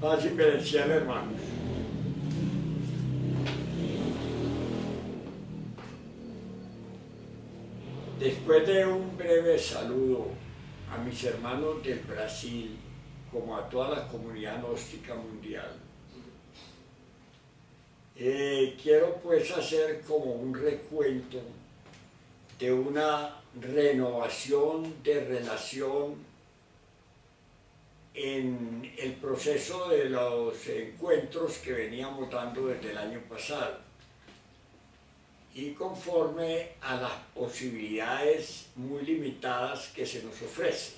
Paz y bendición, hermanos. Después de un breve saludo a mis hermanos del Brasil, como a toda la comunidad gnóstica mundial, quiero pues hacer como un recuento de una renovación de relación en el proceso de los encuentros que veníamos dando desde el año pasado y conforme a las posibilidades muy limitadas que se nos ofrecen.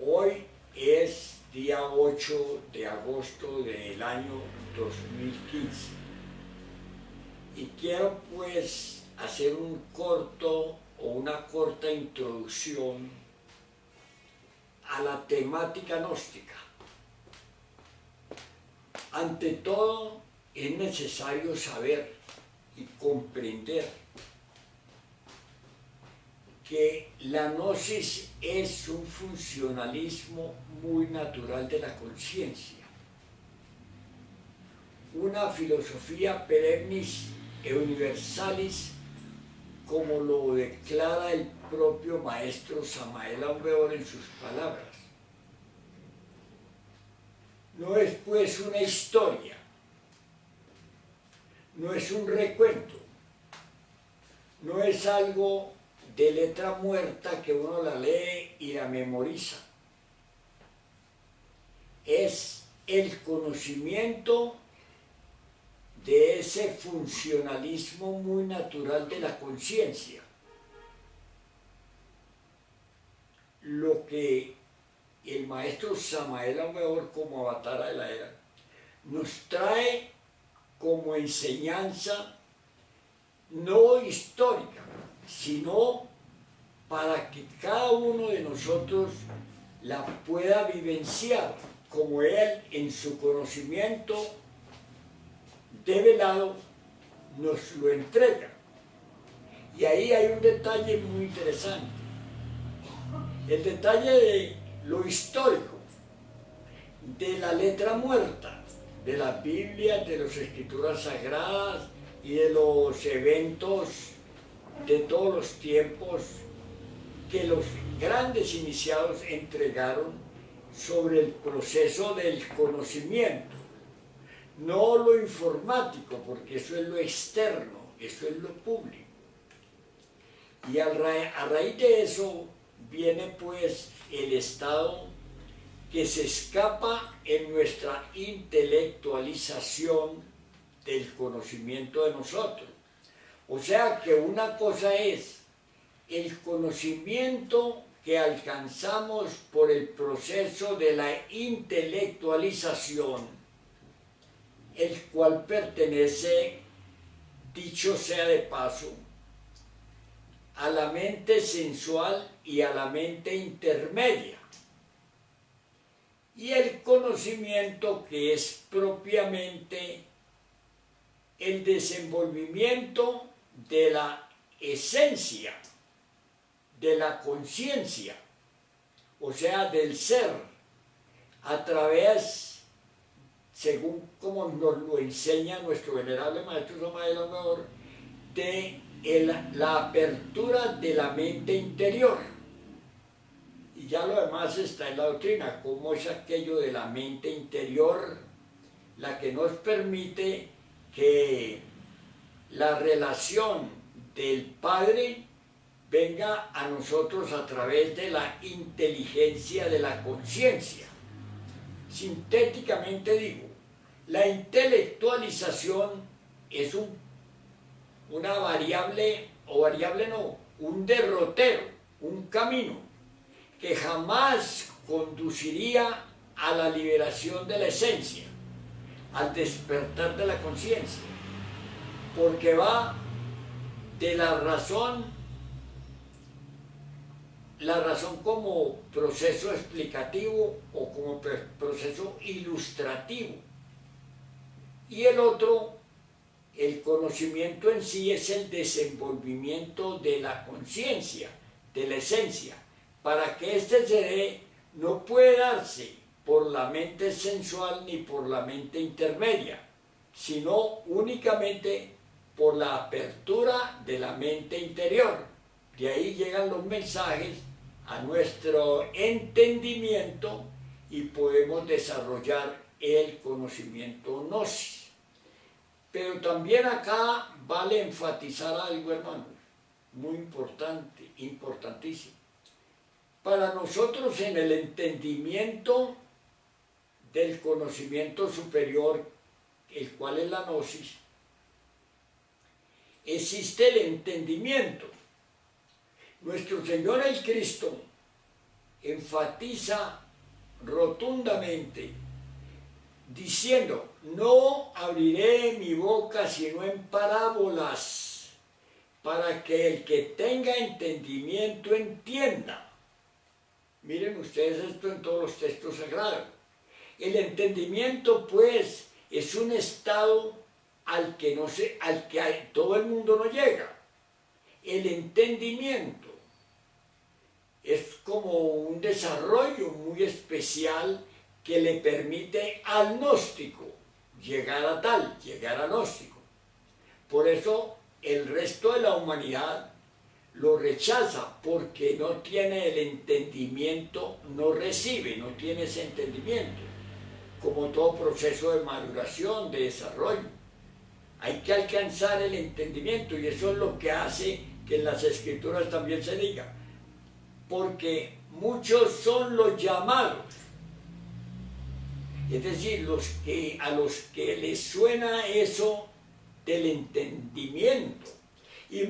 Hoy es día 8 de agosto del año 2015 y quiero pues hacer un corto o una corta introducción a la temática gnóstica. Ante todo, es necesario saber y comprender que la gnosis es un funcionalismo muy natural de la conciencia, una filosofía perennis e universalis, como lo declara el propio maestro Samael Aun Weor en sus palabras. No es pues una historia, no es un recuento, no es algo de letra muerta que uno la lee y la memoriza. Es el conocimiento de ese funcionalismo muy natural de la conciencia, lo que el maestro Samael Aun Weor, como avatar de la era, nos trae como enseñanza no histórica, sino para que cada uno de nosotros la pueda vivenciar como él en su conocimiento develado nos lo entrega. Y ahí hay un detalle muy interesante, el detalle de lo histórico, de la letra muerta, de las Biblias, de las Escrituras Sagradas y de los eventos de todos los tiempos que los grandes iniciados entregaron sobre el proceso del conocimiento. No lo informático, porque eso es lo externo, eso es lo público. Y a raíz de eso viene pues el estado que se escapa en nuestra intelectualización del conocimiento de nosotros. O sea que una cosa es el conocimiento que alcanzamos por el proceso de la intelectualización, el cual pertenece, dicho sea de paso, a la mente sensual y a la mente intermedia, y el conocimiento que es propiamente el desenvolvimiento de la esencia, de la conciencia, o sea, del ser, a través, según como nos lo enseña nuestro venerable maestro Samael Aun Weor, de la apertura de la mente interior. Y ya lo demás está en la doctrina, cómo es aquello de la mente interior la que nos permite que la relación del Padre venga a nosotros a través de la inteligencia de la conciencia. Sintéticamente digo, la intelectualización es una variable, o variable no, un derrotero, un camino que jamás conduciría a la liberación de la esencia, al despertar de la conciencia, porque va de la razón como proceso explicativo o como proceso ilustrativo, y el otro, el conocimiento en sí, es el desenvolvimiento de la conciencia, de la esencia. Para que éste se dé, no puede darse por la mente sensual ni por la mente intermedia, sino únicamente por la apertura de la mente interior. De ahí llegan los mensajes a nuestro entendimiento y podemos desarrollar el conocimiento gnosis. Pero también acá vale enfatizar algo, hermanos, muy importante, importantísimo. Para nosotros en el entendimiento del conocimiento superior, el cual es la gnosis, existe el entendimiento. Nuestro Señor el Cristo enfatiza rotundamente diciendo: no abriré mi boca sino en parábolas, para que el que tenga entendimiento entienda. Miren ustedes esto en todos los textos sagrados. El entendimiento, pues, es un estado al que todo el mundo no llega. El entendimiento es como un desarrollo muy especial que le permite al gnóstico llegar a gnóstico. Por eso el resto de la humanidad lo rechaza, porque no tiene el entendimiento, no recibe, no tiene ese entendimiento. Como todo proceso de maduración, de desarrollo, hay que alcanzar el entendimiento, y eso es lo que hace que en las Escrituras también se diga: porque muchos son los llamados, es decir, a los que les suena eso del entendimiento, y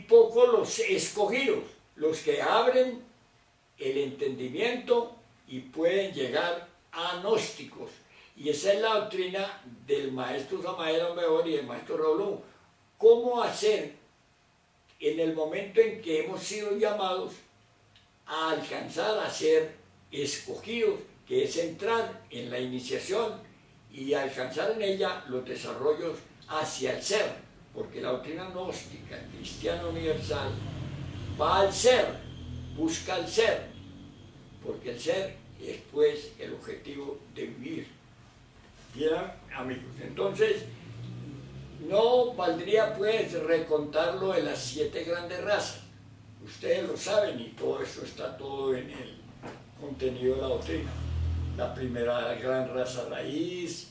pocos los escogidos, los que abren el entendimiento y pueden llegar a gnósticos. Y esa es la doctrina del maestro Samael Aumbeor y del maestro Raúl. ¿Cómo hacer en el momento en que hemos sido llamados a alcanzar a ser escogidos, que es entrar en la iniciación y alcanzar en ella los desarrollos hacia el ser? Porque la doctrina gnóstica, cristiana universal, va al ser, busca al ser, porque el ser es pues el objetivo de vivir. Bien, amigos, entonces no valdría pues recontarlo de las 7 grandes razas. Ustedes lo saben, y todo eso está todo en el contenido de la doctrina. La primera gran raza raíz,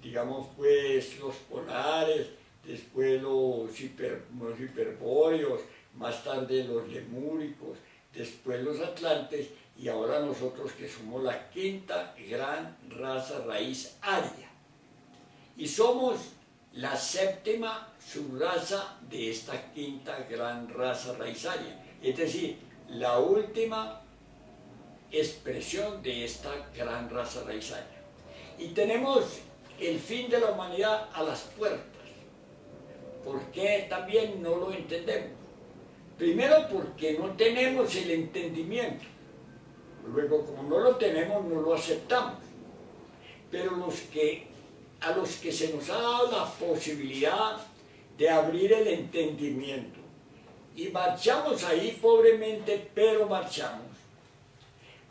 digamos pues los polares, después los hiperbóreos, más tarde los lemúricos, después los atlantes, y ahora nosotros que somos la 5ª gran raza raíz aria. Y somos la 7ª subraza de esta 5ª gran raza raíz aria, es decir, la última expresión de esta gran raza raíz aria. Y tenemos el fin de la humanidad a las puertas. ¿Por qué también no lo entendemos? Primero, porque no tenemos el entendimiento. Luego, como no lo tenemos, no lo aceptamos. Pero a los que se nos ha dado la posibilidad de abrir el entendimiento, y marchamos ahí pobremente, pero marchamos,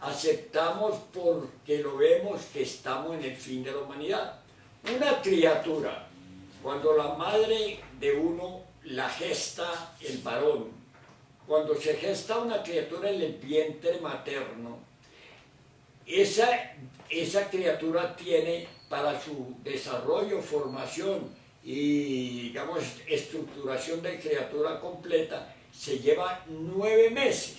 aceptamos porque lo vemos que estamos en el fin de la humanidad. Una criatura, cuando la madre de uno la gesta el varón, cuando se gesta una criatura en el vientre materno, esa criatura tiene para su desarrollo, formación y, digamos, estructuración de criatura completa, se lleva 9 meses.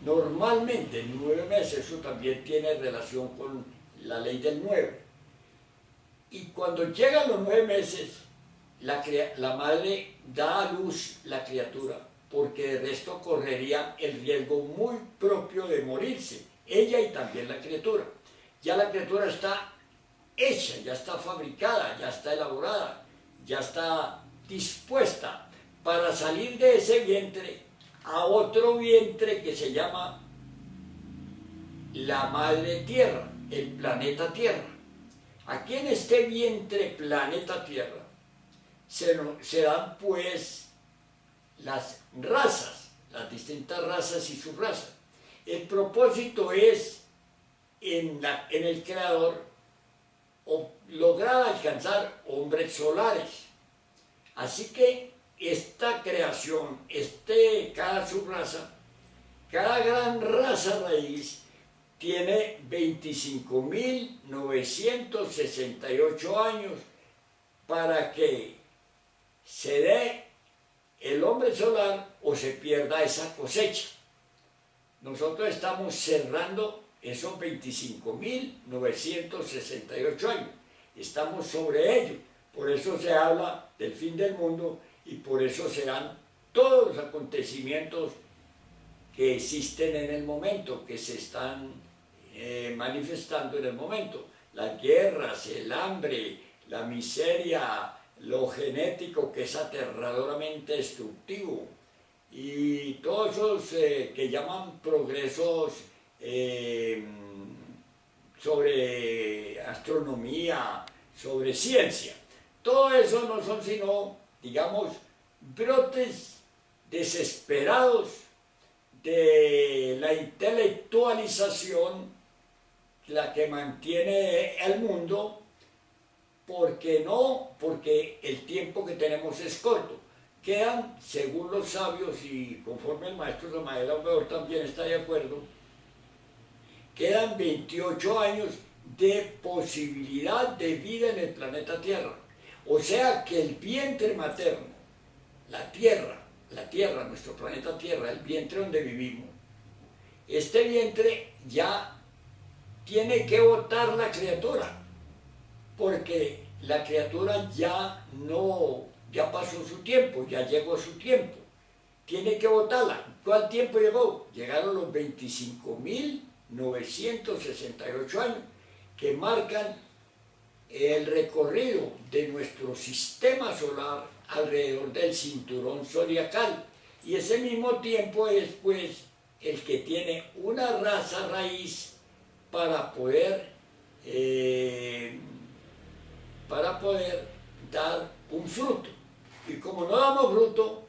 Normalmente 9 meses, eso también tiene relación con la ley del 9. Y cuando llegan los 9 meses, la madre da a luz la criatura, porque de resto correría el riesgo muy propio de morirse, ella y también la criatura. Ya la criatura está hecha, ya está fabricada, ya está elaborada, ya está dispuesta para salir de ese vientre a otro vientre que se llama la madre tierra, el planeta tierra. Aquí en este vientre planeta tierra se dan pues las razas, las distintas razas y subrazas. El propósito es en el Creador o lograr alcanzar hombres solares. Así que esta creación, cada subraza, cada gran raza raíz, tiene 25.968 años para que se dé el hombre solar o se pierda esa cosecha. Nosotros estamos cerrando esos 25.968 años. Estamos sobre ello. Por eso se habla del fin del mundo y por eso serán todos los acontecimientos que existen en el momento, que se están manifestando en el momento. Las guerras, el hambre, la miseria, lo genético que es aterradoramente destructivo y todos esos que llaman progresos sobre astronomía, sobre ciencia. Todo eso no son sino, digamos, brotes desesperados de la intelectualización, la que mantiene el mundo, porque el tiempo que tenemos es corto. Quedan, según los sabios y conforme el maestro Samael Aumbeor también está de acuerdo, quedan 28 años de posibilidad de vida en el planeta Tierra. O sea que el vientre materno, la Tierra, nuestro planeta Tierra, el vientre donde vivimos, este vientre ya tiene que botar la criatura, porque la criatura ya pasó su tiempo, ya llegó su tiempo, tiene que botarla. ¿Cuál tiempo llegó? Llegaron los 25.968 años que marcan el recorrido de nuestro sistema solar alrededor del cinturón zodiacal, y ese mismo tiempo es pues el que tiene una raza raíz para poder dar un fruto. Y como no damos fruto,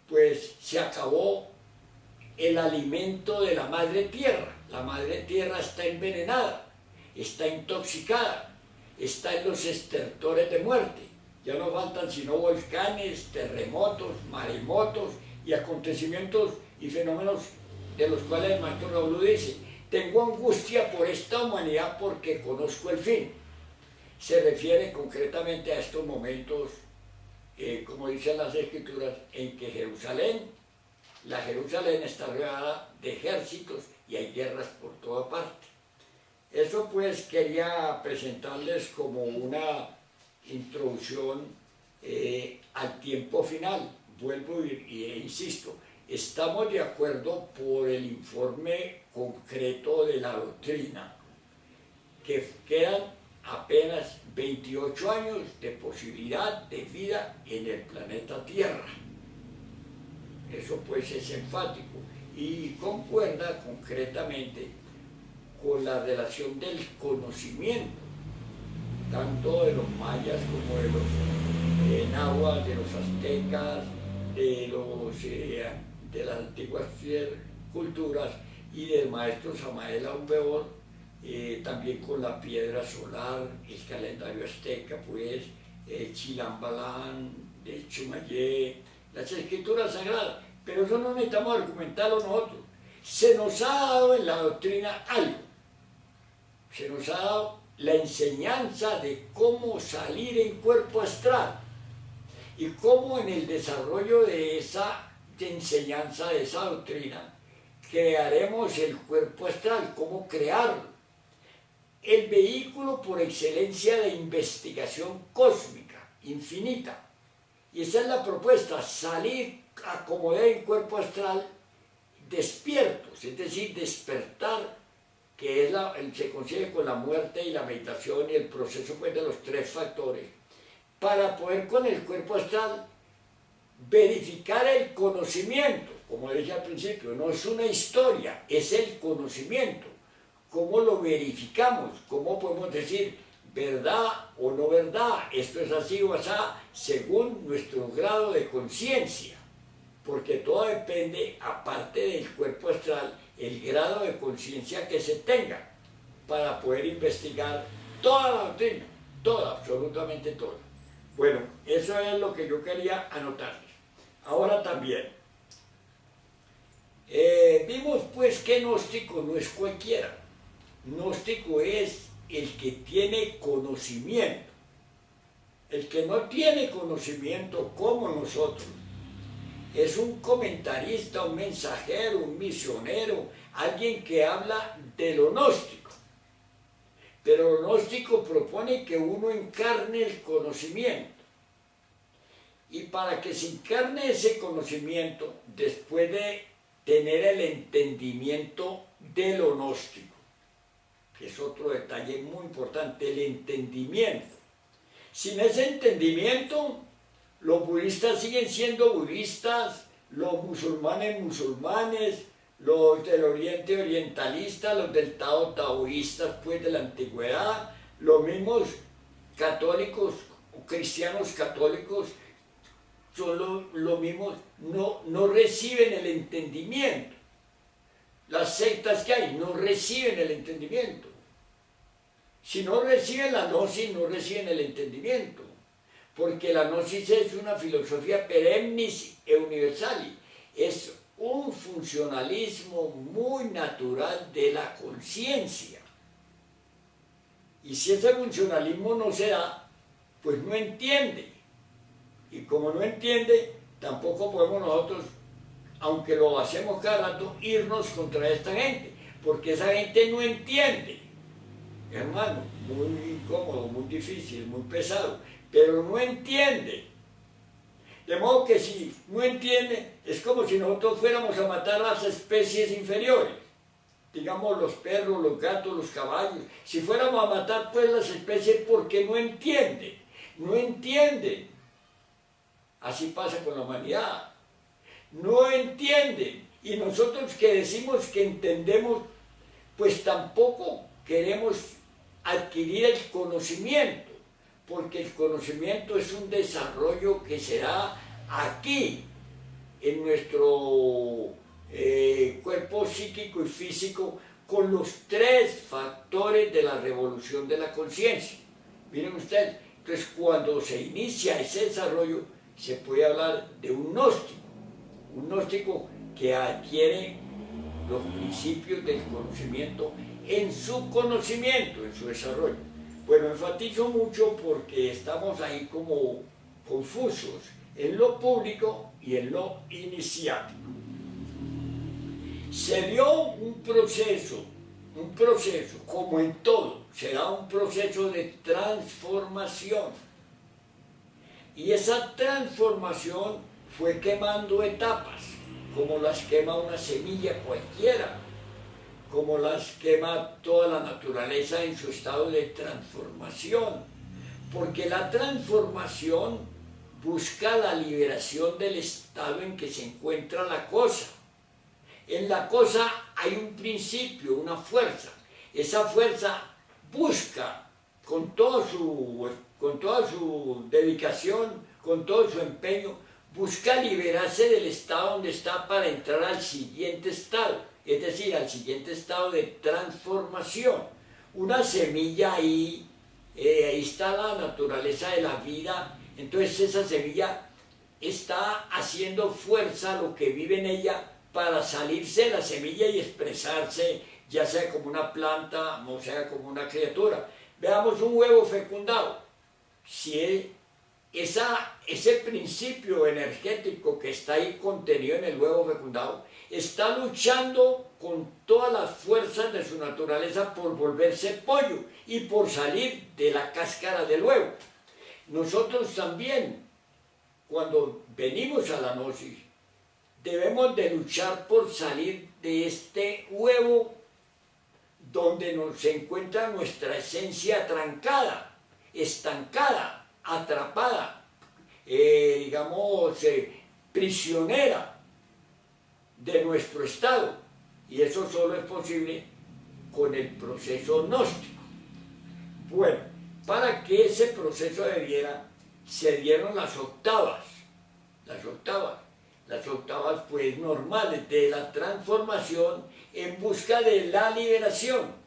pues se acabó el alimento de la madre tierra. La madre tierra está envenenada, está intoxicada, está en los estertores de muerte. Ya no faltan sino volcanes, terremotos, maremotos y acontecimientos y fenómenos de los cuales el maestro Raúl dice: tengo angustia por esta humanidad porque conozco el fin. Se refiere concretamente a estos momentos, como dicen las escrituras, en que la Jerusalén está rodeada de ejércitos y hay guerras por toda parte. Eso pues quería presentarles como una introducción al tiempo final. Vuelvo e insisto, estamos de acuerdo por el informe concreto de la doctrina, que quedan apenas 28 años de posibilidad de vida en el planeta Tierra. Eso pues es enfático y concuerda concretamente con la relación del conocimiento, tanto de los mayas como de los náhuatl, de los aztecas, de las antiguas culturas y del maestro Samael Aumbeor, también con la piedra solar, el calendario azteca, pues, Chilambalán, de Chumayé, las escrituras sagradas. Pero eso no necesitamos argumentarlo nosotros. Se nos ha dado en la doctrina algo. Se nos ha dado la enseñanza de cómo salir en cuerpo astral y cómo en el desarrollo de esa enseñanza, de esa doctrina, crearemos el cuerpo astral, cómo crearlo. El vehículo por excelencia de investigación cósmica, infinita. Y esa es la propuesta: salir a como debe en cuerpo astral despiertos, es decir, despertar, que se consigue con la muerte y la meditación y el proceso pues, de los tres factores, para poder con el cuerpo astral verificar el conocimiento. Como dije al principio, no es una historia, es el conocimiento. ¿Cómo lo verificamos? ¿Cómo podemos decir verdad o no verdad? Esto es así o así, según nuestro grado de conciencia. Porque todo depende, aparte del cuerpo astral, el grado de conciencia que se tenga. para poder investigar toda la doctrina, toda, absolutamente toda. Bueno, eso es lo que yo quería anotarles. Ahora también, vimos pues que gnóstico no es cualquiera. Gnóstico es el que tiene conocimiento. El que no tiene conocimiento como nosotros es un comentarista, un mensajero, un misionero, alguien que habla de lo gnóstico. Pero lo gnóstico propone que uno encarne el conocimiento. Y para que se encarne ese conocimiento, después de tener el entendimiento de lo gnóstico, que es otro detalle muy importante, el entendimiento. Sin ese entendimiento, los budistas siguen siendo budistas, los musulmanes musulmanes, los del oriente orientalistas, los del Tao taoístas pues de la antigüedad, los mismos católicos o cristianos católicos son los mismos, no reciben el entendimiento. Las sectas que hay no reciben el entendimiento. Si no reciben la gnosis, no reciben el entendimiento, porque la gnosis es una filosofía perennis e universalis, es un funcionalismo muy natural de la conciencia. Y si ese funcionalismo no se da, pues no entiende. Y como no entiende, tampoco podemos nosotros, aunque lo hacemos cada rato, irnos contra esta gente, porque esa gente no entiende. Hermano, muy incómodo, muy difícil, muy pesado, pero no entiende. De modo que si no entiende, es como si nosotros fuéramos a matar a las especies inferiores, digamos los perros, los gatos, los caballos. Si fuéramos a matar pues las especies porque no entienden, no entienden. Así pasa con la humanidad. No entienden. Y nosotros que decimos que entendemos, pues tampoco queremos adquirir el conocimiento, porque el conocimiento es un desarrollo que se da aquí, en nuestro cuerpo psíquico y físico, con los tres factores de la revolución de la conciencia. Miren ustedes, entonces cuando se inicia ese desarrollo, se puede hablar de un gnóstico que adquiere los principios del conocimiento en su conocimiento, en su desarrollo. Bueno, enfatizo mucho porque estamos ahí como confusos en lo público y en lo iniciático. Se dio un proceso, como en todo, se da un proceso de transformación. Y esa transformación fue quemando etapas, como las quema una semilla cualquiera, como las quema toda la naturaleza en su estado de transformación. Porque la transformación busca la liberación del estado en que se encuentra la cosa. En la cosa hay un principio, una fuerza. Esa fuerza busca con toda su dedicación, con todo su empeño, busca liberarse del estado donde está para entrar al siguiente estado, es decir, al siguiente estado de transformación. Una semilla ahí está la naturaleza de la vida, entonces esa semilla está haciendo fuerza a lo que vive en ella para salirse de la semilla y expresarse, ya sea como una planta o sea como una criatura. Veamos un huevo fecundado. Si ese principio energético que está ahí contenido en el huevo fecundado está luchando con todas las fuerzas de su naturaleza por volverse pollo y por salir de la cáscara del huevo. Nosotros también, cuando venimos a la gnosis, debemos de luchar por salir de este huevo donde se encuentra nuestra esencia trancada, estancada, atrapada, prisionera de nuestro estado. Y eso solo es posible con el proceso gnóstico. Bueno, para que ese proceso se dieron las octavas pues normales de la transformación en busca de la liberación.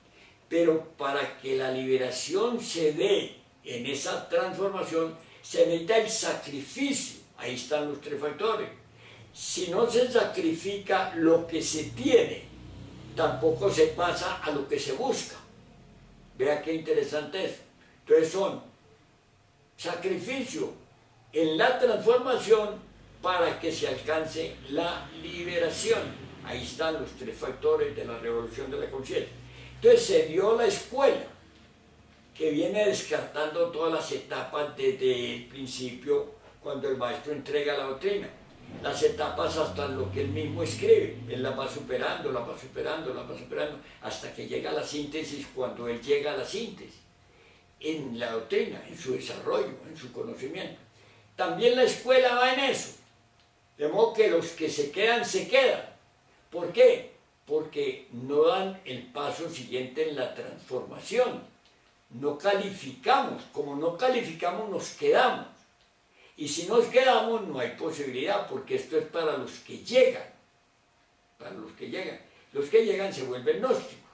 pero para que la liberación se dé en esa transformación, se necesita el sacrificio. Ahí están los tres factores. Si no se sacrifica lo que se tiene, tampoco se pasa a lo que se busca. Vea qué interesante es. Entonces son sacrificio en la transformación para que se alcance la liberación. Ahí están los tres factores de la revolución de la conciencia. Entonces se dio la escuela, que viene descartando todas las etapas desde el principio, cuando el maestro entrega la doctrina. Las etapas hasta lo que él mismo escribe, él las va superando, las va superando, las va superando, hasta que llega a la síntesis, cuando él llega a la síntesis, en la doctrina, en su desarrollo, en su conocimiento. También la escuela va en eso, de modo que los que se quedan, se quedan. ¿Por qué? Porque no dan el paso siguiente en la transformación. No calificamos, como no calificamos nos quedamos. Y si nos quedamos no hay posibilidad, porque esto es para los que llegan. Para los que llegan. Los que llegan se vuelven gnósticos.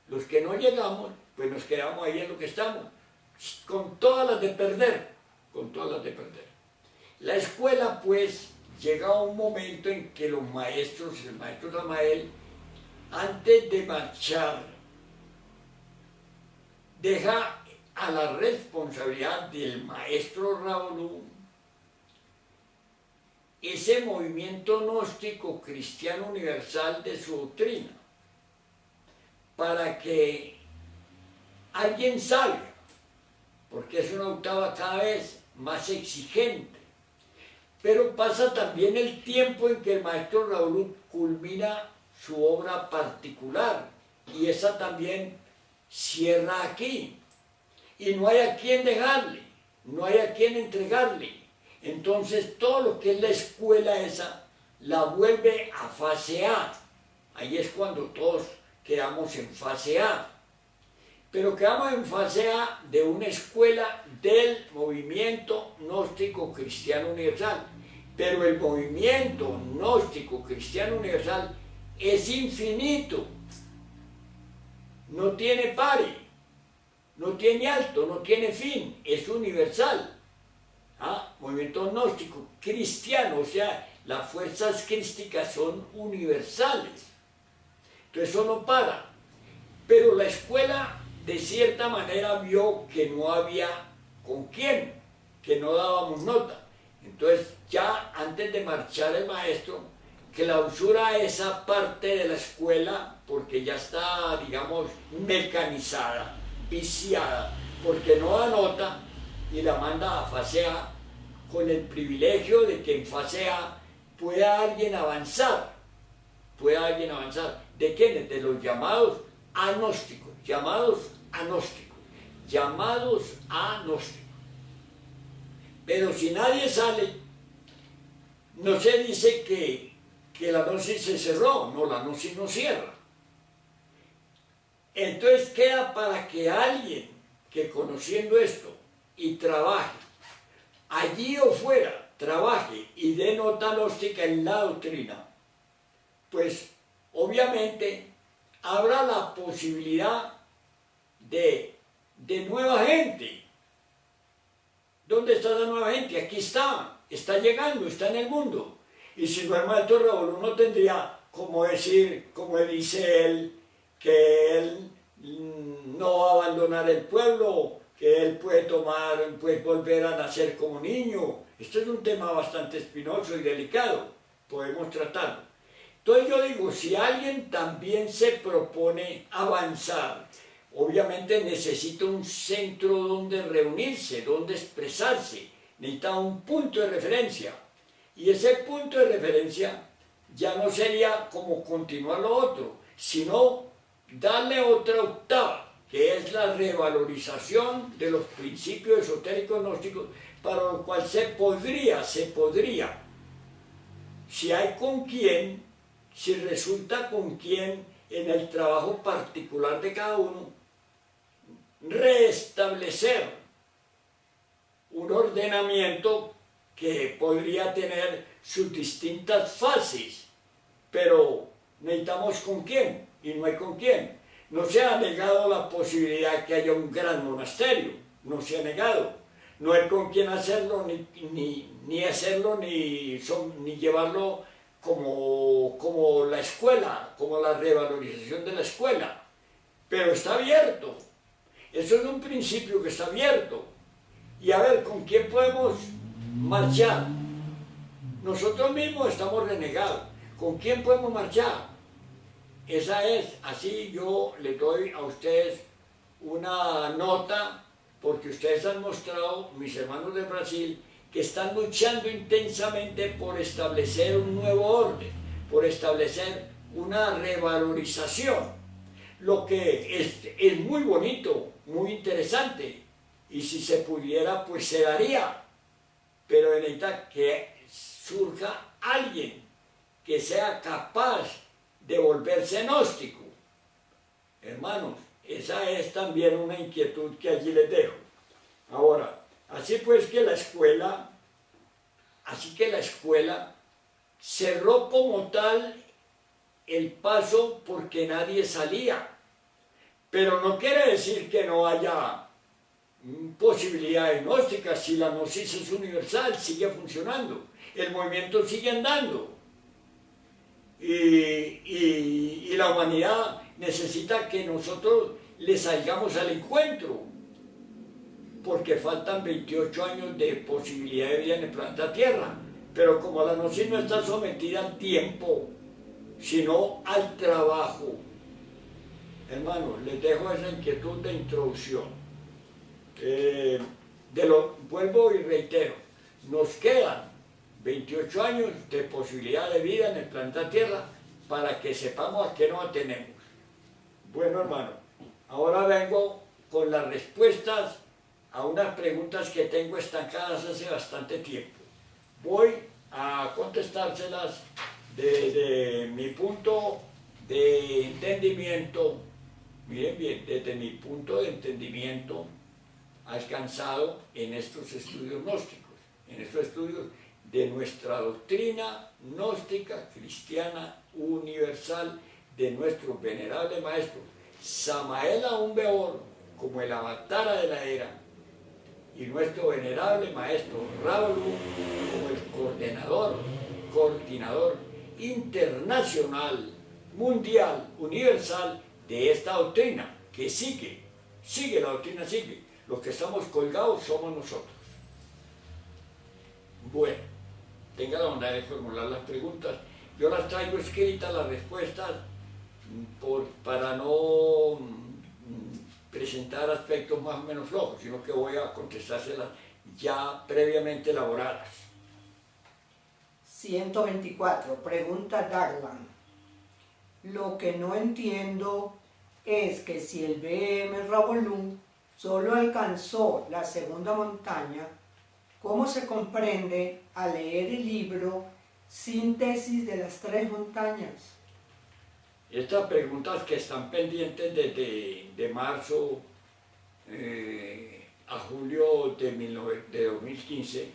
Los que no llegamos, pues nos quedamos ahí en lo que estamos, con todas las de perder, con todas las de perder. La escuela, pues, llega a un momento en que los maestros, el maestro Samael, antes de marchar, deja a la responsabilidad del maestro Raúl ese movimiento gnóstico cristiano universal de su doctrina, para que alguien salga, porque es una octava cada vez más exigente. Pero pasa también el tiempo en que el maestro Raúl culmina su obra particular, y esa también cierra aquí, y no hay a quien dejarle, no hay a quien entregarle. Entonces todo lo que es la escuela esa, la vuelve a fase A. Ahí es cuando todos quedamos en fase A. Pero quedamos en fase A de una escuela del movimiento gnóstico cristiano universal. Pero el movimiento gnóstico cristiano universal es infinito. No tiene pare, no tiene alto, no tiene fin, es universal. Movimiento gnóstico cristiano, o sea, las fuerzas crísticas son universales. Entonces eso no para. Pero la escuela de cierta manera vio que no había con quién, que no dábamos nota. Entonces ya antes de marchar el maestro, clausura esa parte de la escuela porque ya está, digamos, mecanizada, viciada, porque no da nota y la manda a fase A, con el privilegio de que en fase A pueda alguien avanzar. ¿De quiénes? De los llamados agnósticos, Pero si nadie sale, no se dice que la gnosis se cerró, no, la gnosis no cierra. Entonces queda para que alguien que conociendo esto y trabaje, allí o fuera, trabaje y dé nota gnóstica en la doctrina, pues obviamente habrá la posibilidad de nueva gente. ¿Dónde está la nueva gente? Aquí está llegando, está en el mundo. Y si no, el maestro Raúl no tendría como decir, como dice él, que él no va a abandonar el pueblo, que él puede volver a nacer como niño. Esto es un tema bastante espinoso y delicado, podemos tratarlo. Entonces yo digo, si alguien también se propone avanzar, obviamente necesita un centro donde reunirse, donde expresarse, necesita un punto de referencia. Y ese punto de referencia ya no sería como continuar lo otro, sino darle otra octava, que es la revalorización de los principios esotéricos gnósticos, para lo cual se podría, si hay con quién, si resulta con quién en el trabajo particular de cada uno, restablecer un ordenamiento que podría tener sus distintas fases, pero necesitamos con quién, y no hay con quién. No se ha negado la posibilidad que haya un gran monasterio, no se ha negado. No hay con quién hacerlo, ni hacerlo, ni llevarlo como la escuela, como la revalorización de la escuela. Pero está abierto. Eso es un principio que está abierto. Y a ver, ¿con quién podemos marchar? Nosotros mismos estamos renegados. ¿Con quién podemos marchar? Esa es, así yo le doy a ustedes una nota, porque ustedes han mostrado, mis hermanos de Brasil, que están luchando intensamente por establecer un nuevo orden, por establecer una revalorización, lo que es muy bonito, muy interesante, y si se pudiera, pues se daría, pero necesita que surja alguien que sea capaz de volverse gnóstico. Hermanos, esa es también una inquietud que allí les dejo. Ahora, así que la escuela cerró como tal el paso porque nadie salía, pero no quiere decir que no haya posibilidades gnósticas. Si la gnosis es universal, sigue funcionando, el movimiento sigue andando. Y la humanidad necesita que nosotros le salgamos al encuentro, porque faltan 28 años de posibilidad de vida en el planeta Tierra, pero como la gnosis no está sometida al tiempo, sino al trabajo. Hermanos, les dejo esa inquietud de introducción. Vuelvo y reitero, nos quedan 28 años de posibilidad de vida en el planeta Tierra para que sepamos a qué nos atenemos. Bueno, hermano, ahora vengo con las respuestas a unas preguntas que tengo estancadas hace bastante tiempo. Voy a contestárselas desde mi punto de entendimiento, miren bien, desde mi punto de entendimiento alcanzado en estos estudios gnósticos, en estos estudios de nuestra doctrina gnóstica cristiana universal, de nuestro venerable maestro Samael Aún Weor, como el avatara de la era, y nuestro venerable maestro Ravolu como el coordinador internacional, mundial, universal de esta doctrina, que sigue, la doctrina sigue. Los que estamos colgados somos nosotros. Bueno, tenga la bondad de formular las preguntas. Yo las traigo escritas, las respuestas, para no presentar aspectos más o menos flojos, sino que voy a contestárselas ya previamente elaboradas. 124. Pregunta Darlan. Lo que no entiendo es que si el BM Ravolu solo alcanzó la segunda montaña, ¿cómo se comprende al leer el libro Síntesis de las tres montañas? Estas preguntas que están pendientes desde marzo a julio de 2015,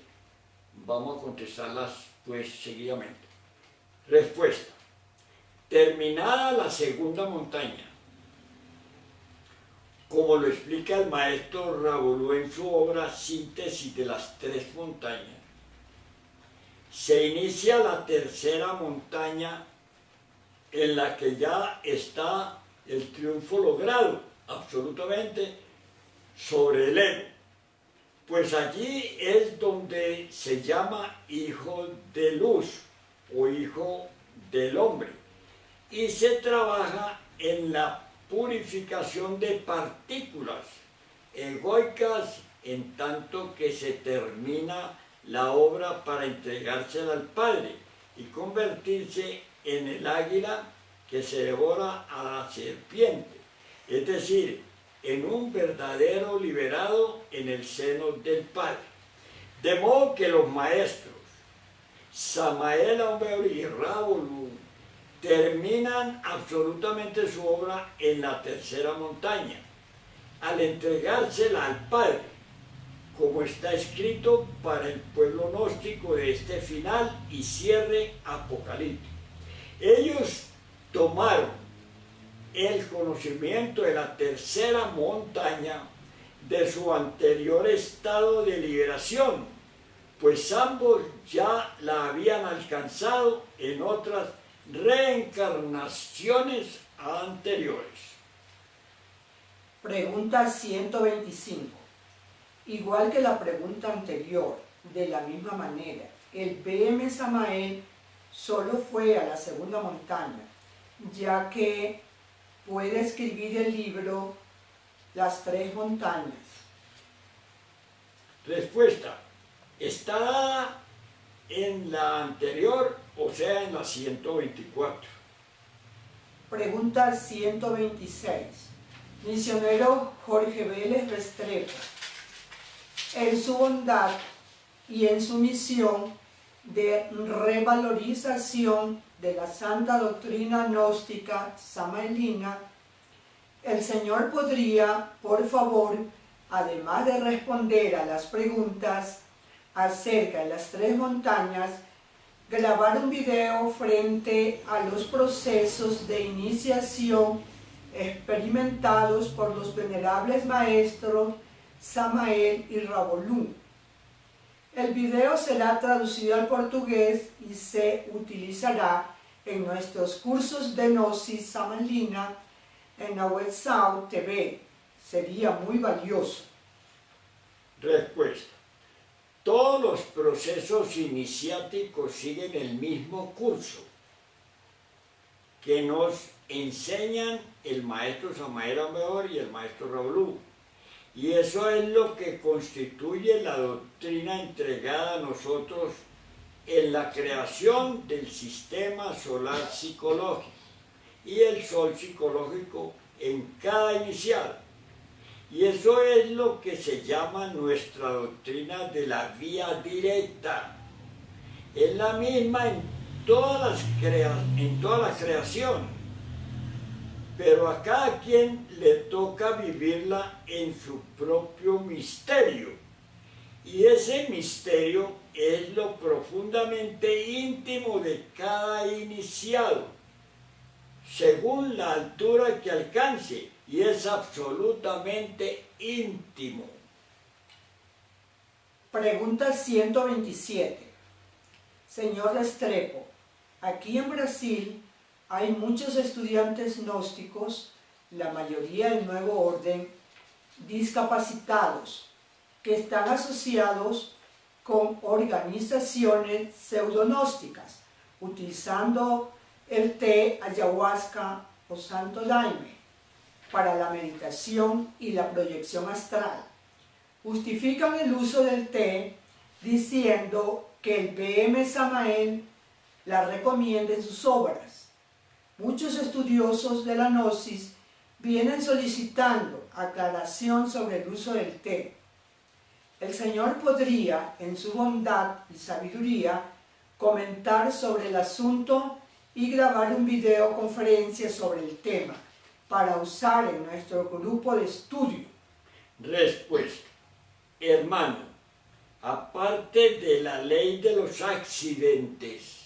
vamos a contestarlas pues seguidamente. Respuesta. Terminada la segunda montaña, como lo explica el maestro Ravolu en su obra Síntesis de las tres montañas, se inicia la tercera montaña, en la que ya está el triunfo logrado absolutamente sobre el ego. Pues allí es donde se llama hijo de luz o hijo del hombre, y se trabaja en la purificación de partículas egoicas, en tanto que se termina la obra para entregársela al Padre y convertirse en el águila que se devora a la serpiente, es decir, en un verdadero liberado en el seno del Padre. De modo que los maestros Samael Aún Weor y Ravolu terminan absolutamente su obra en la tercera montaña, al entregársela al Padre, como está escrito para el pueblo gnóstico de este final y cierre apocalíptico. Ellos tomaron el conocimiento de la tercera montaña de su anterior estado de liberación, pues ambos ya la habían alcanzado en otras reencarnaciones anteriores. Pregunta 125. Igual que la pregunta anterior, de la misma manera, el BM Samael solo fue a la segunda montaña, ya que puede escribir el libro Las Tres Montañas. Respuesta. Está dada en la anterior, o sea, en la 124. Pregunta 126. Misionero Jorge Vélez Restrepo, en su bondad y en su misión de revalorización de la santa doctrina gnóstica samaelina, el Señor podría, por favor, además de responder a las preguntas acerca de las tres montañas, grabar un video frente a los procesos de iniciación experimentados por los venerables maestros Samael y Ravolú. El video será traducido al portugués y se utilizará en nuestros cursos de Gnosis Samaelina en la website TV. Sería muy valioso. Respuesta. Todos los procesos iniciáticos siguen el mismo curso que nos enseñan el maestro Samael Amador y el maestro Ravolú. Y eso es lo que constituye la doctrina entregada a nosotros en la creación del sistema solar psicológico y el sol psicológico en cada inicial. Y eso es lo que se llama nuestra doctrina de la vía directa. Es la misma en toda la creación, pero a cada quien le toca vivirla en su propio misterio. Y ese misterio es lo profundamente íntimo de cada iniciado, según la altura que alcance, y es absolutamente íntimo. Pregunta 127. Señor Restrepo, aquí en Brasil hay muchos estudiantes gnósticos, la mayoría del nuevo orden, discapacitados, que están asociados con organizaciones pseudognósticas, utilizando el té, ayahuasca o santo daime para la meditación y la proyección astral. Justifican el uso del té diciendo que el BM Samael la recomienda en sus obras. Muchos estudiosos de la gnosis vienen solicitando aclaración sobre el uso del té. El Señor podría, en su bondad y sabiduría, comentar sobre el asunto y grabar un videoconferencia sobre el tema para usar en nuestro grupo de estudio. Respuesta. Hermano, aparte de la ley de los accidentes,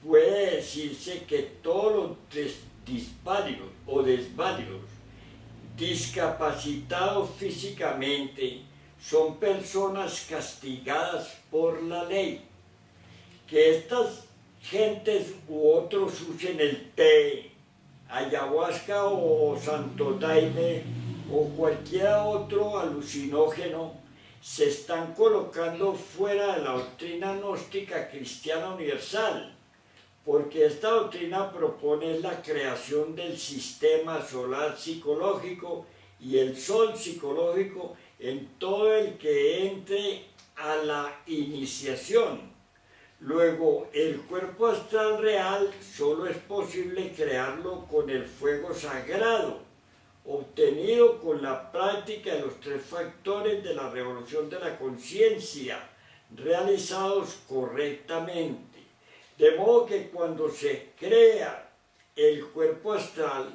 puede decirse que todos los desválidos o desválidos, discapacitados físicamente, son personas castigadas por la ley. Que estas gentes u otros usen el té, ayahuasca o santo daime o cualquier otro alucinógeno, se están colocando fuera de la doctrina gnóstica cristiana universal, porque esta doctrina propone la creación del sistema solar psicológico y el sol psicológico en todo el que entre a la iniciación. Luego, el cuerpo astral real solo es posible crearlo con el fuego sagrado, obtenido con la práctica de los tres factores de la revolución de la conciencia, realizados correctamente. De modo que cuando se crea el cuerpo astral,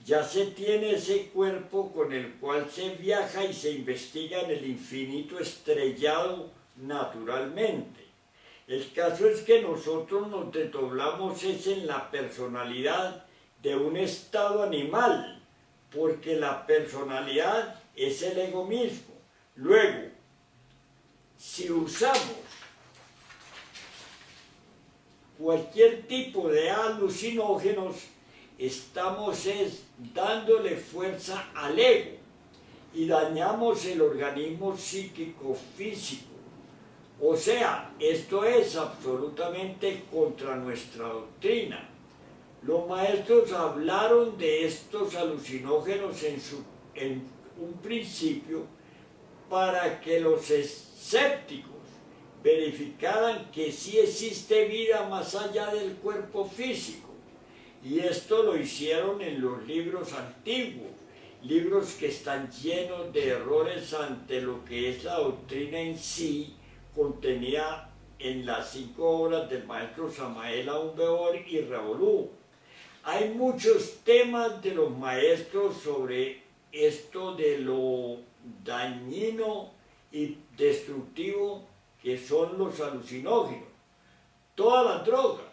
ya se tiene ese cuerpo con el cual se viaja y se investiga en el infinito estrellado naturalmente. El caso es que nosotros nos desdoblamos es en la personalidad de un estado animal, porque la personalidad es el ego mismo. Luego, si usamos cualquier tipo de alucinógenos, estamos dándole fuerza al ego y dañamos el organismo psíquico físico. O sea, esto es absolutamente contra nuestra doctrina. Los maestros hablaron de estos alucinógenos en un principio para que los escépticos verificaran que sí existe vida más allá del cuerpo físico. Y esto lo hicieron en los libros antiguos, libros que están llenos de errores ante lo que es la doctrina en sí, contenida en las 5 obras del maestro Samael Aun Weor y Ravolú. Hay muchos temas de los maestros sobre esto de lo dañino y destructivo que son los alucinógenos, todas las drogas.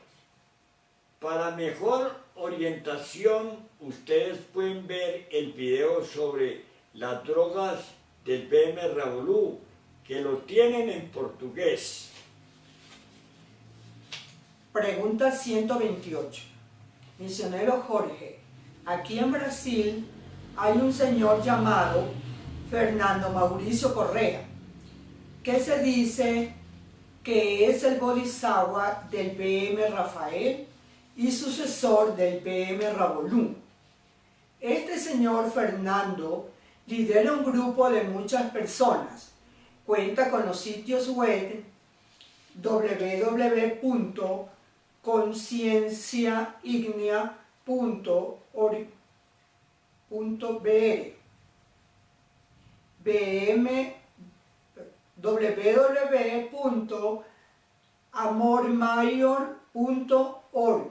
Para mejor orientación, ustedes pueden ver el video sobre las drogas del BM Ravolú, que lo tienen en portugués. Pregunta 128. Misionero Jorge, aquí en Brasil hay un señor llamado Fernando Mauricio Correa, que se dice que es el Bodhisattva del BM Rafael y sucesor del BM Ravolú. Este señor Fernando lidera un grupo de muchas personas. Cuenta con los sitios web www.concienciaignea.org.br, www.amormayor.org,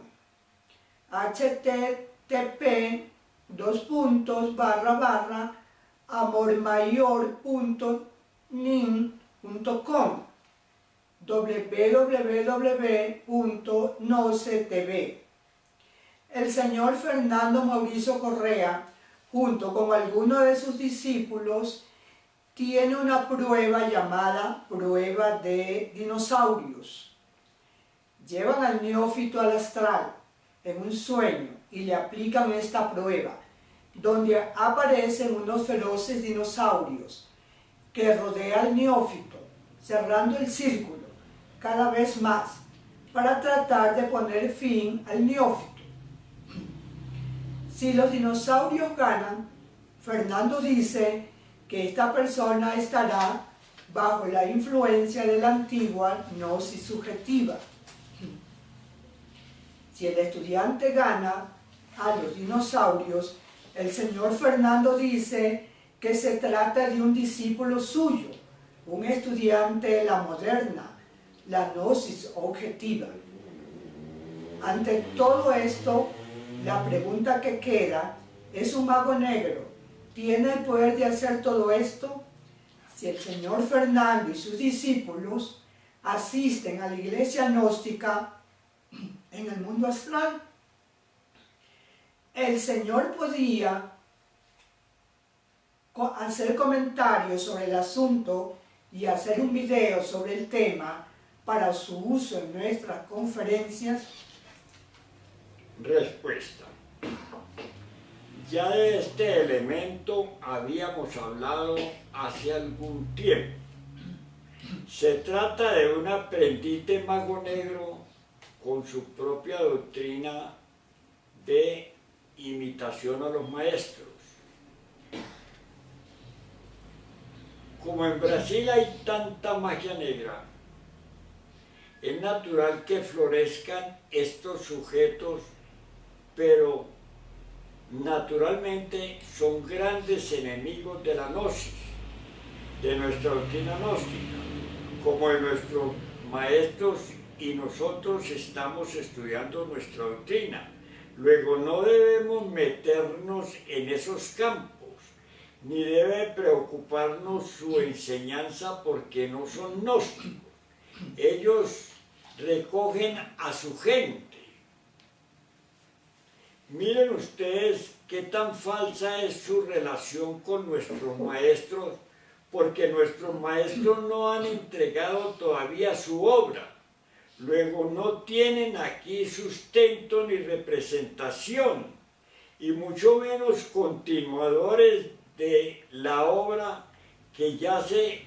http://amormayor.nin.com, www.nocetv. El señor Fernando Mauricio Correa, junto con algunos de sus discípulos, tiene una prueba llamada prueba de dinosaurios. Llevan al neófito al astral en un sueño y le aplican esta prueba, donde aparecen unos feroces dinosaurios que rodean al neófito, cerrando el círculo cada vez más para tratar de poner fin al neófito. Si los dinosaurios ganan, Fernando dice que esta persona estará bajo la influencia de la antigua gnosis subjetiva. Si el estudiante gana a los dinosaurios, el señor Fernando dice que se trata de un discípulo suyo, un estudiante de la moderna, la gnosis objetiva. Ante todo esto, la pregunta que queda es: ¿un mago negro tiene el poder de hacer todo esto? Si el señor Fernando y sus discípulos asisten a la iglesia gnóstica en el mundo astral, el señor podía hacer comentarios sobre el asunto y hacer un video sobre el tema para su uso en nuestras conferencias. Respuesta. Ya de este elemento habíamos hablado hace algún tiempo. Se trata de un aprendiz de mago negro con su propia doctrina de imitación a los maestros. Como en Brasil hay tanta magia negra, es natural que florezcan estos sujetos, pero naturalmente son grandes enemigos de la gnosis, de nuestra doctrina gnóstica, como de nuestros maestros, y nosotros estamos estudiando nuestra doctrina. Luego no debemos meternos en esos campos, ni debe preocuparnos su enseñanza porque no son gnósticos. Ellos recogen a su gente. Miren ustedes qué tan falsa es su relación con nuestros maestros, porque nuestros maestros no han entregado todavía su obra. Luego no tienen aquí sustento ni representación, y mucho menos continuadores de la obra que ya se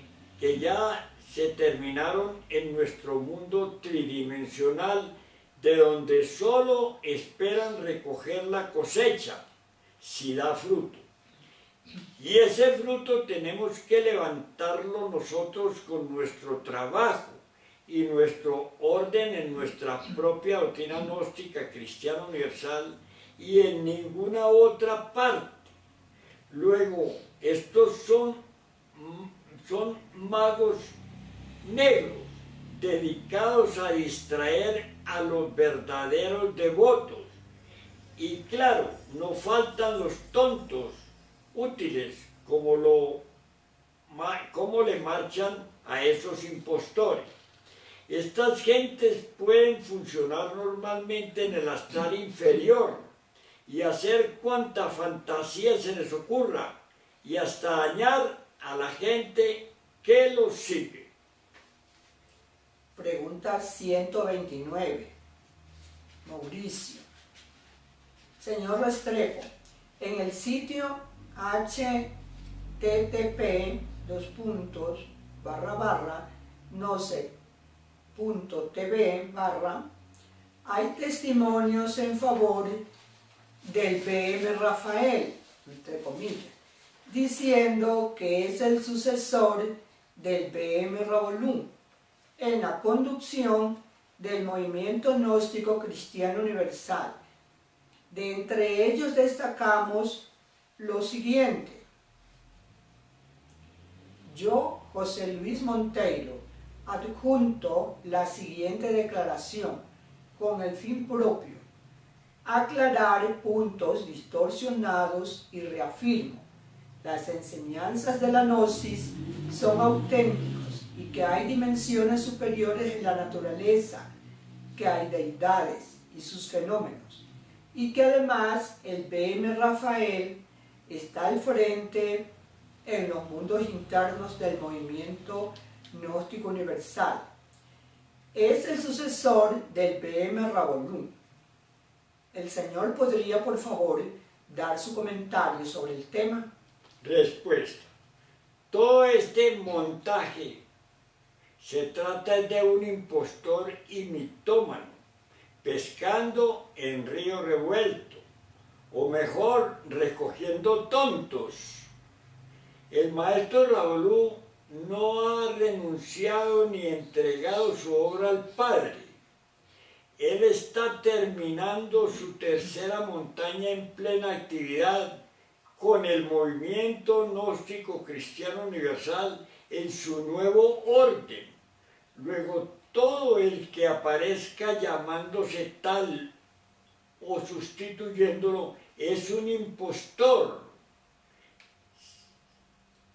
terminaron en nuestro mundo tridimensional, de donde solo esperan recoger la cosecha, si da fruto. Y ese fruto tenemos que levantarlo nosotros con nuestro trabajo y nuestro orden en nuestra propia doctrina gnóstica cristiana universal y en ninguna otra parte. Luego, estos son magos negros dedicados a distraer a los verdaderos devotos. Y claro, no faltan los tontos útiles como le marchan a esos impostores. Estas gentes pueden funcionar normalmente en el astral inferior y hacer cuanta fantasía se les ocurra y hasta dañar a la gente que los sigue. Pregunta 129. Mauricio. Señor Restrepo, en el sitio http://nose.tv/ hay testimonios en favor del BM Rafael, entre comillas, diciendo que es el sucesor del BM Ravolú en la conducción del movimiento gnóstico cristiano universal. De entre ellos destacamos lo siguiente. Yo, José Luis Monteiro, adjunto la siguiente declaración con el fin propio: aclarar puntos distorsionados y reafirmo: las enseñanzas de la gnosis son auténticos y que hay dimensiones superiores en la naturaleza, que hay deidades y sus fenómenos, y que además el BM Rafael está al frente en los mundos internos del movimiento gnóstico universal. Es el sucesor del BM Ravolú. ¿El señor podría, por favor, dar su comentario sobre el tema? Respuesta. Todo este montaje se trata de un impostor y mitómano, pescando en río revuelto, o mejor, recogiendo tontos. El maestro Ravolú no ha renunciado ni entregado su obra al Padre. Él está terminando su tercera montaña en plena actividad con el movimiento gnóstico cristiano universal en su nuevo orden. Luego, todo el que aparezca llamándose tal o sustituyéndolo es un impostor,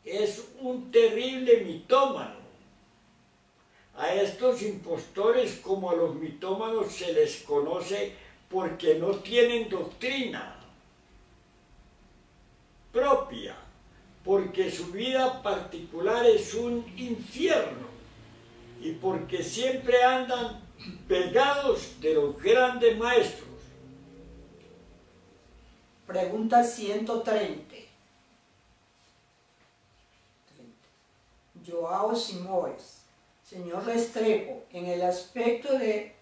es un terrible mitómano. A estos impostores, como a los mitómanos, se les conoce porque no tienen doctrina propia, porque su vida particular es un infierno y porque siempre andan pegados de los grandes maestros. Pregunta 130. Joao Simões. Señor Restrepo, en el aspecto de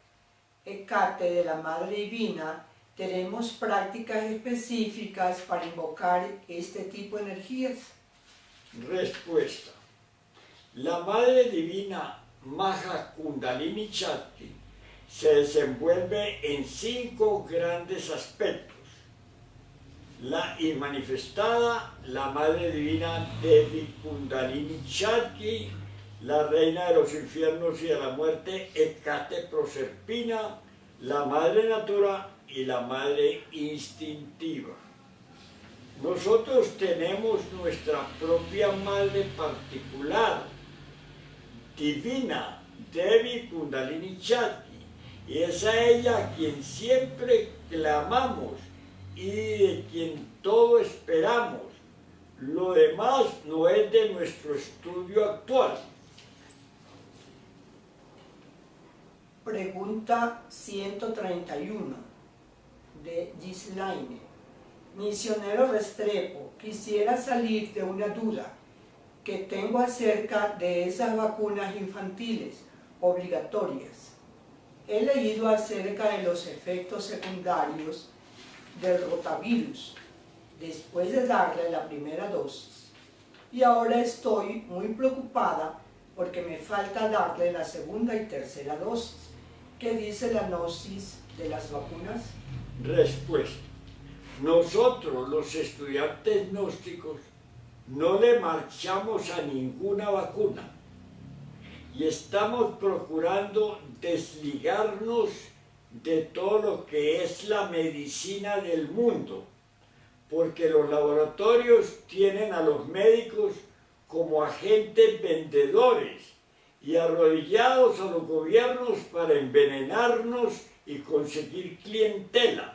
Hecate de la Madre Divina, ¿tenemos prácticas específicas para invocar este tipo de energías? Respuesta. La Madre Divina Maha Kundalini Shakti se desenvuelve en 5 grandes aspectos. La inmanifestada, la Madre Divina Devi Kundalini Shakti, la Reina de los Infiernos y de la Muerte Hecate Proserpina, la Madre Natura y la Madre Instintiva. Nosotros tenemos nuestra propia Madre particular, Divina Devi Kundalini Shakti, y es a ella a quien siempre clamamos y de quien todo esperamos. Lo demás no es de nuestro estudio actual. Pregunta 131 de Gislaine. Misionero Restrepo, quisiera salir de una duda que tengo acerca de esas vacunas infantiles obligatorias. He leído acerca de los efectos secundarios del rotavirus después de darle la primera dosis y ahora estoy muy preocupada porque me falta darle la segunda y tercera dosis. ¿Qué dice la gnosis de las vacunas? Respuesta. Nosotros, los estudiantes gnósticos, no le marchamos a ninguna vacuna y estamos procurando desligarnos de todo lo que es la medicina del mundo, porque los laboratorios tienen a los médicos como agentes vendedores y arrodillados a los gobiernos para envenenarnos y conseguir clientela.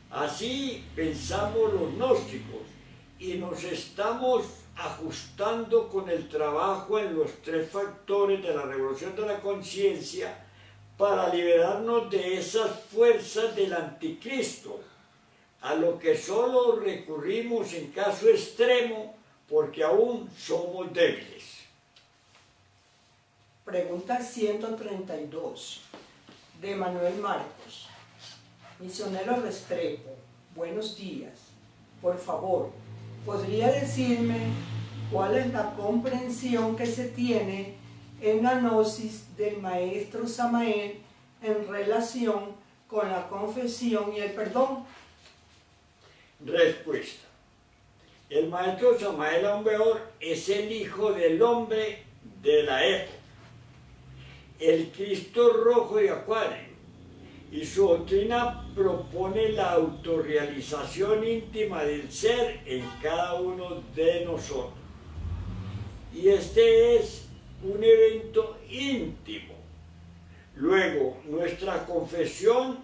Así pensamos los gnósticos y nos estamos ajustando con el trabajo en los tres factores de la revolución de la conciencia para liberarnos de esas fuerzas del anticristo, a lo que solo recurrimos en caso extremo porque aún somos débiles. Pregunta 132 de Manuel Marcos. Misionero Restrepo, buenos días. Por favor, ¿podría decirme cuál es la comprensión que se tiene en la gnosis del maestro Samael en relación con la confesión y el perdón? Respuesta. El maestro Samael Aun Weor es el hijo del hombre de la época, el Cristo rojo de Acuario, y su doctrina propone la autorrealización íntima del ser en cada uno de nosotros. Y este es un evento íntimo. Luego, nuestra confesión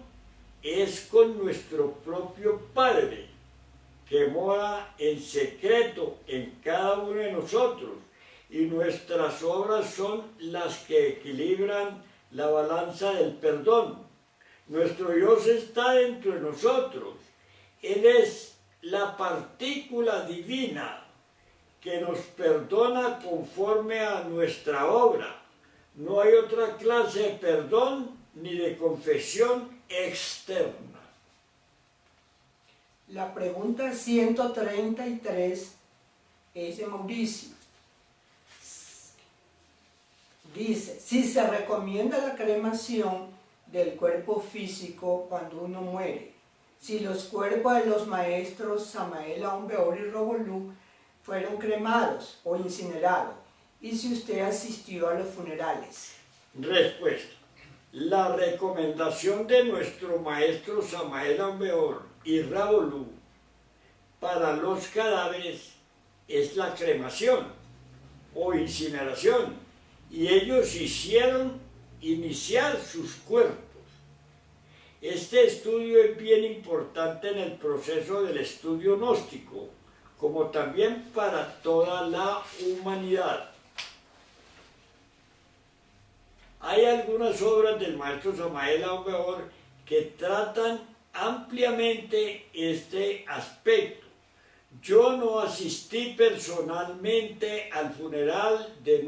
es con nuestro propio Padre, que mora en secreto en cada uno de nosotros, y nuestras obras son las que equilibran la balanza del perdón. Nuestro Dios está dentro de nosotros. Él es la partícula divina que nos perdona conforme a nuestra obra. No hay otra clase de perdón ni de confesión externa. La pregunta 133 es de Mauricio. Dice, si se recomienda la cremación del cuerpo físico cuando uno muere, si los cuerpos de los maestros Samael Aun Weor y Robolú fueron cremados o incinerados, y si usted asistió a los funerales. Respuesta. La recomendación de nuestro maestro Samael Aun Weor y Rabolú para los cadáveres es la cremación o incineración, y ellos hicieron iniciar sus cuerpos. Este estudio es bien importante en el proceso del estudio gnóstico, como también para toda la humanidad. Hay algunas obras del maestro Samael Aun Weor que tratan ampliamente este aspecto. Yo no asistí personalmente al funeral de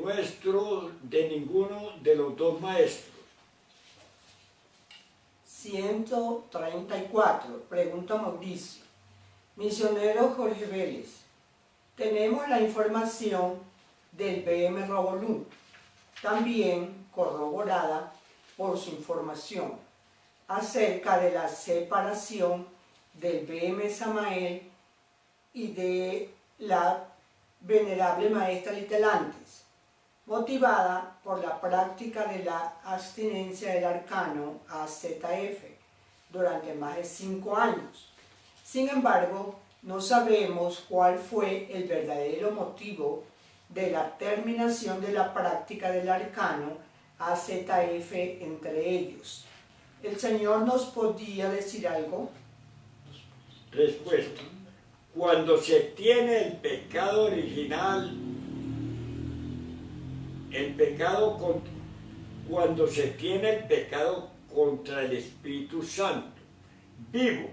ninguno de los dos maestros. 134. Pregunta Mauricio. Misionero Jorge Vélez. Tenemos la información del BM Robolú, también corroborada por su información, acerca de la separación del BM Samael y de la venerable maestra Litelantes, motivada por la práctica de la abstinencia del arcano AZF durante más de 5 años. Sin embargo, no sabemos cuál fue el verdadero motivo de la terminación de la práctica del arcano AZF entre ellos. ¿El Señor nos podía decir algo? Respuesta. Cuando se tiene el pecado original, cuando se tiene el pecado contra el Espíritu Santo, vivo,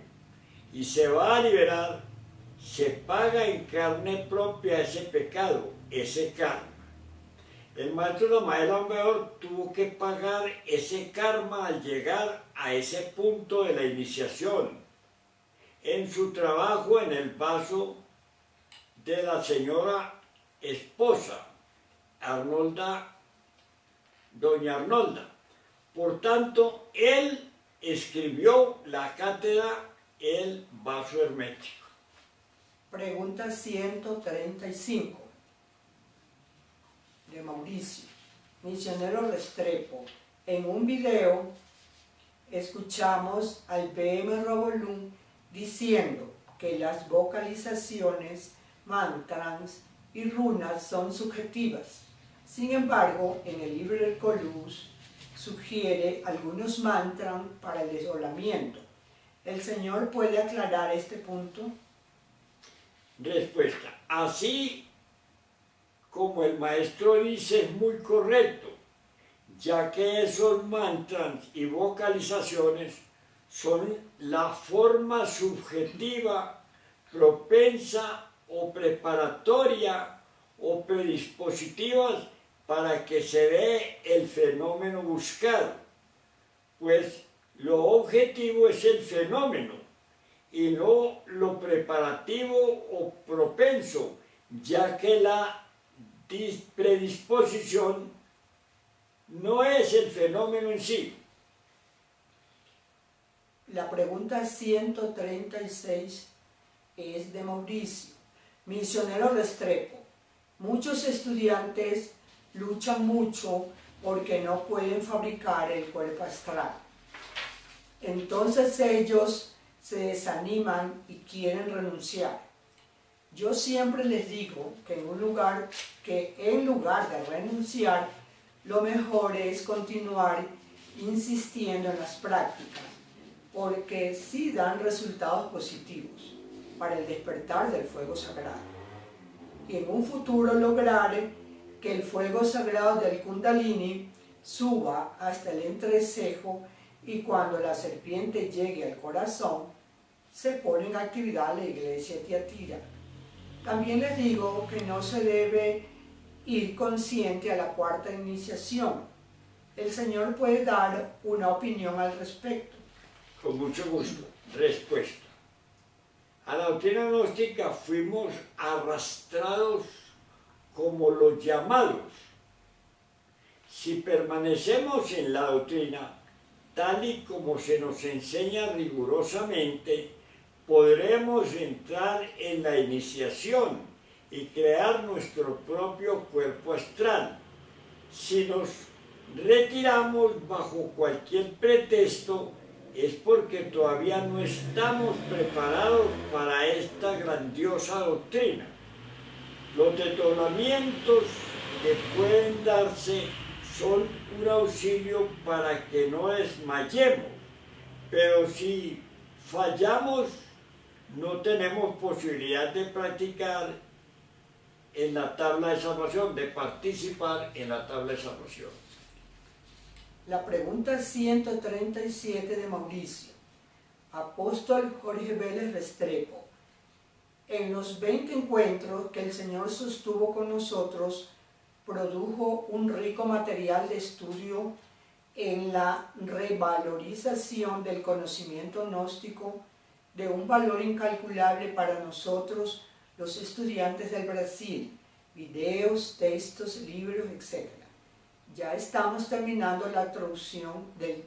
y se va a liberar, se paga en carne propia ese pecado, ese karma. El maestro Ramael Aumeor tuvo que pagar ese karma al llegar a ese punto de la iniciación, en su trabajo en el vaso de la señora esposa, doña Arnolda. Por tanto, él escribió la cátedra El vaso hermético. Pregunta 135 de Mauricio, misionero Restrepo. En un video escuchamos al B.M. Revolú diciendo que las vocalizaciones, mantras y runas son subjetivas. Sin embargo, en el libro del Colus sugiere algunos mantras para el desolamiento. ¿El Señor puede aclarar este punto? Respuesta. Así como el maestro dice, es muy correcto, ya que esos mantras y vocalizaciones son la forma subjetiva, propensa o preparatoria o predispositivas para que se dé el fenómeno buscado, pues lo objetivo es el fenómeno y no lo preparativo o propenso, ya que la predisposición no es el fenómeno en sí. La pregunta 136 es de Mauricio, misionero Restrepo. Muchos estudiantes luchan mucho porque no pueden fabricar el cuerpo astral. Entonces ellos se desaniman y quieren renunciar. Yo siempre les digo que en lugar de renunciar, lo mejor es continuar insistiendo en las prácticas, porque sí dan resultados positivos para el despertar del fuego sagrado. Y en un futuro lograr que el fuego sagrado del Kundalini suba hasta el entrecejo y cuando la serpiente llegue al corazón, se pone en actividad la iglesia de Tiatira. También les digo que no se debe ir consciente a la cuarta iniciación. El Señor puede dar una opinión al respecto. Con mucho gusto. Respuesta. A la doctrina gnóstica fuimos arrastrados como los llamados. Si permanecemos en la doctrina, tal y como se nos enseña rigurosamente, podremos entrar en la iniciación y crear nuestro propio cuerpo astral. Si nos retiramos bajo cualquier pretexto, es porque todavía no estamos preparados para esta grandiosa doctrina. Los detonamientos que pueden darse son un auxilio para que no desmayemos, pero si fallamos, no tenemos posibilidad de practicar en la tabla de salvación, de participar en la tabla de salvación. La pregunta 137 de Mauricio. Apóstol Jorge Vélez Restrepo. En los 20 encuentros que el Señor sostuvo con nosotros, produjo un rico material de estudio en la revalorización del conocimiento gnóstico de un valor incalculable para nosotros, los estudiantes del Brasil, videos, textos, libros, etc. Ya estamos terminando la traducción de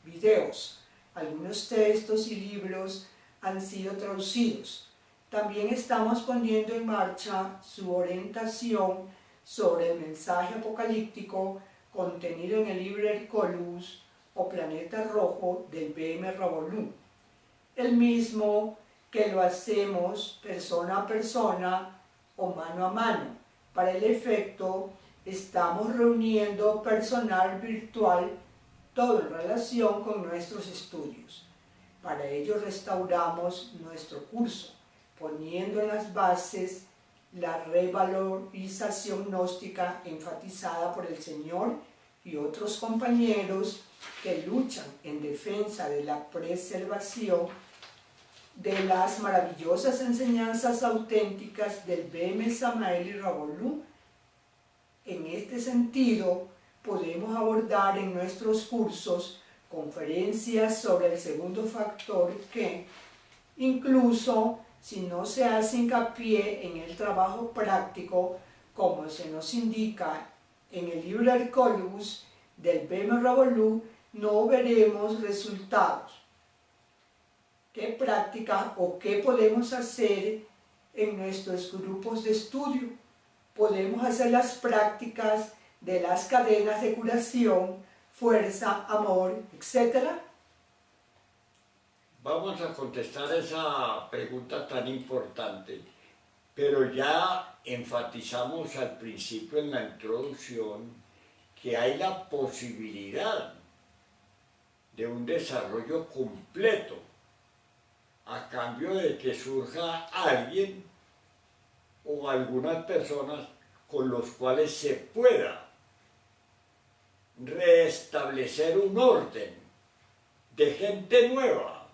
videos. Algunos textos y libros han sido traducidos. También estamos poniendo en marcha su orientación sobre el mensaje apocalíptico contenido en el libro El Colus o Planeta Rojo del B.M. Revolú. El mismo que lo hacemos persona a persona o mano a mano. Para el efecto, estamos reuniendo personal virtual, todo en relación con nuestros estudios. Para ello restauramos nuestro curso, poniendo en las bases la revalorización gnóstica enfatizada por el Señor y otros compañeros que luchan en defensa de la preservación de las maravillosas enseñanzas auténticas del B.M. Samael y Ravolú. En este sentido, podemos abordar en nuestros cursos conferencias sobre el segundo factor que, incluso si no se hace hincapié en el trabajo práctico, como se nos indica en el libro Arcolibus del B.M. Ravolú, no veremos resultados. ¿Qué práctica o qué podemos hacer en nuestros grupos de estudio? Podemos hacer las prácticas de las cadenas de curación, fuerza, amor, etc. Vamos a contestar esa pregunta tan importante, pero ya enfatizamos al principio en la introducción que hay la posibilidad de un desarrollo completo a cambio de que surja alguien o algunas personas con los cuales se pueda restablecer un orden de gente nueva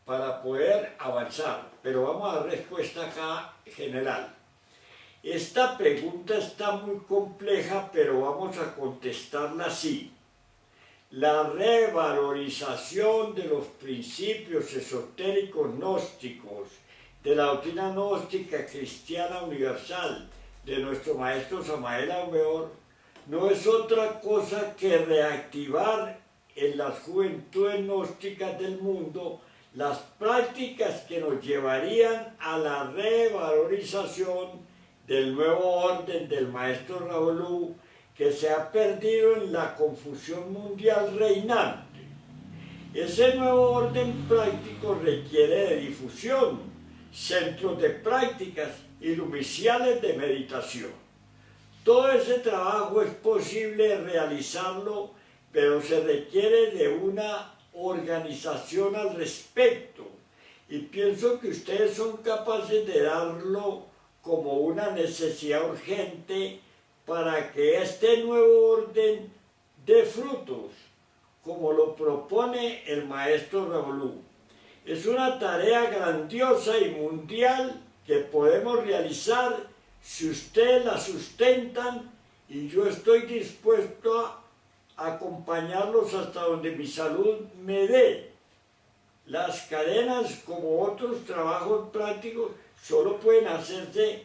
para poder avanzar. Pero vamos a dar respuesta acá general. Esta pregunta está muy compleja, pero vamos a contestarla así. La revalorización de los principios esotéricos gnósticos, de la doctrina gnóstica cristiana universal, de nuestro maestro Samael Aumeor, no es otra cosa que reactivar en las juventudes gnósticas del mundo las prácticas que nos llevarían a la revalorización del nuevo orden del maestro Ravolú, que se ha perdido en la confusión mundial reinante. Ese nuevo orden práctico requiere de difusión, centros de prácticas y lumiciales de meditación. Todo ese trabajo es posible realizarlo, pero se requiere de una organización al respecto. Y pienso que ustedes son capaces de darlo como una necesidad urgente para que este nuevo orden dé frutos, como lo propone el maestro Ravolú. Es una tarea grandiosa y mundial que podemos realizar si ustedes la sustentan, y yo estoy dispuesto a acompañarlos hasta donde mi salud me dé. Las cadenas, como otros trabajos prácticos, solo pueden hacerse